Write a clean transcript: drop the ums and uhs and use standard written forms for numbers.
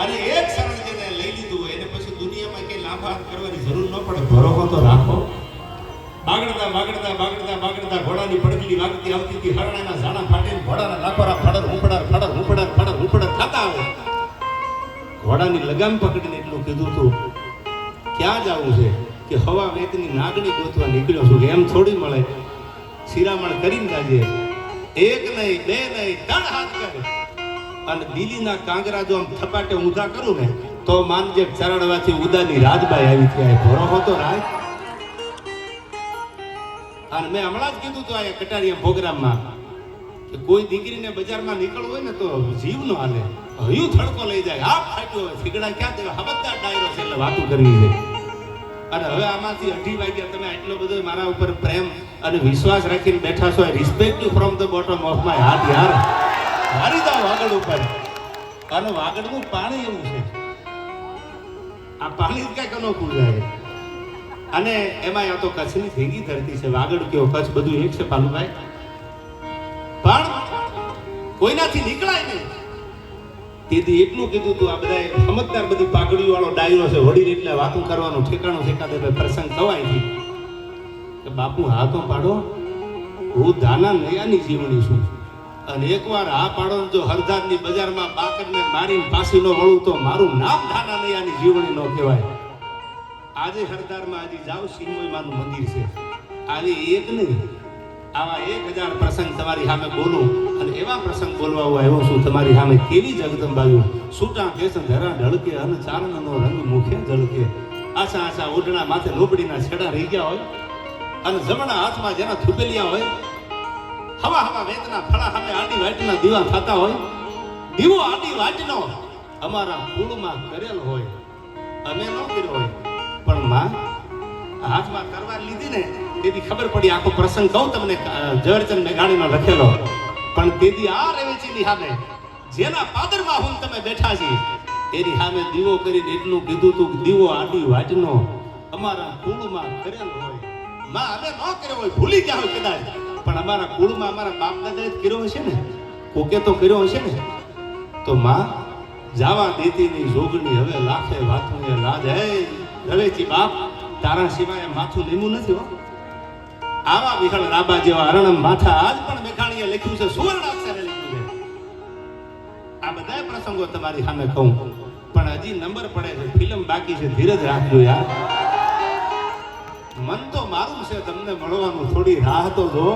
અને એક શરણ જેને લઈ લીધું હોય એને પછી દુનિયામાં કઈ લાંબા હાથ કરવાની જરૂર ન પડે. ભરોસો તો રાખો. બાગડતા બાગડતા બાગડતા બાગડતા ઘોડાની પડગલી વાગતી આવતી હતી. હરણાના ઝાડા ફાટીને ઘોડાના લાખોરા ફડર હુંપડાર ખાતા આવે. ઘોડાની લગામ પકડીને એટલું કીધું તું ક્યાં જવું છે કે હવા વેતની નાગણી ગોતવા નીકળ્યો છું. એમ થોડી મળે. શિરામણ કરીને જાજે. એક નહીં બે નહીં 3 હાથ કરે અને દિલ્હીના કાંગરા જો આમ થપાટે ઊંધા કરું ને તો માનજે ચરણવાથી ઉદાની રાજબાઈ આવી ત્યાં ભરોસો તો રાખ. અને મેં હમણાં જ કીધું તો આ કટારિયા પ્રોગ્રામમાં કે કોઈ દીકરીને બજારમાં નીકળવું હોય ને તો જીવ નો હાલે. હયું થડકો લઈ જાય. આ ફાટ્યો હોય સીગડા ક્યાં દેવા હબતદાર ડાયરો છે એટલે વાતો કરવી છે. અને હવે આમાંથી 2:30 વાગ્યા તમે આટલો બધો મારા ઉપર પ્રેમ અને વિશ્વાસ રાખીને બેઠા છો. Respect you from the bottom of my heart યાર. હારી જાઓ વાગડ ઉપર. અને વાગડનું પાણી એવું છે આ પાણી જ કઈક અનોખું જાય. અને એમાં આ તો કચ્છની ભેગી ધરતી છે. વાગડ કયો કચ્છ બધું એક છે પાલુભાઈ. પણ કોઈનાથી નીકળાય નહીં. તેથી એટલું કીધું તું આ બધા સમજદાર બધી પાઘડીઓ વાળો ડાયરો છે. હોડી એટલે વાતું કરવાનું ઠેકાણું ઠેકાદે પ્રસંગ થવાય છે કે બાપુ હા તો પાડો. હું દાના નયાની જીવણી છું અને એકવાર હા પાડો જો હરદારની બજારમાં બાકરને મારીને પાસી નો વળું તો મારું નામ દાના નયાની જીવણી નો કહેવાય. આજે હરદારમાં આજે જાવ સિંહોઈ માનું મંદિર છે. આવી એક નહીં આવા 1000 પ્રસંગ તમારી સામે બોલું અને એવા પ્રસંગ બોલવા હું આવ્યો છું તમારી સામે. કેવી જગદંબાયું છૂટા કેસ ધરા ઢળકે અને ચારણનો રંગ મુખે ઝળકે. આશા આશા ઓઢણા માથે લોબડીના છેડા રહી ગયા હોય અને જમણા હાથમાં જેના થૂપેલિયા હોય. હવા હવા વેતના ફળા સામે આડી વાટના દીવા થતા હોય. દીવો આડી વાટનો અમારા કુળમાં કરેલ હોય અમે ન કર્યો હોય. પણ માં હાથમાં તરવાર લીધી ને તેથી ખબર પડી. આખો પ્રસંગ કહું તમને ઝવેરચંદ મેઘાણીનો લખેલો. પણ તેથી આ રેવેચીની સામે જેના પાદરમાં હું તમે બેઠા છી એની સામે દીવો કરીને એટલું કીધું તું દીવો આડી વાટનો અમારા કુળમાં કરેલ હોય. માં અમે ન કર્યો હોય ભૂલી ગયા હોય કદાચ પણ અમારા કુળમાં અમારા બાપ દાદાએ કર્યો હશે ને. કોકે તો કર્યો હશે ને. તો માં જાવા દેતી ની જોગણી હવે લાખે વાતું એ લાજ. હે રવેચી બાપ તારા સિવાય માથું લીમું નથી હો. આવા વિહળ રાબા જેવા અરણમ માથા આજ પણ મેઘાણીએ લખ્યું છે. સુવર્ણ અક્ષરે લખ્યું છે. આ બધા પ્રસંગો તમારી સામે કહું પણ હજી નંબર પડે છે. ફિલ્મ બાકી છે. ધીરજ રાખજો યાર. મન તો મારું છે તમને મળવાનું. થોડી રાહ તો જો.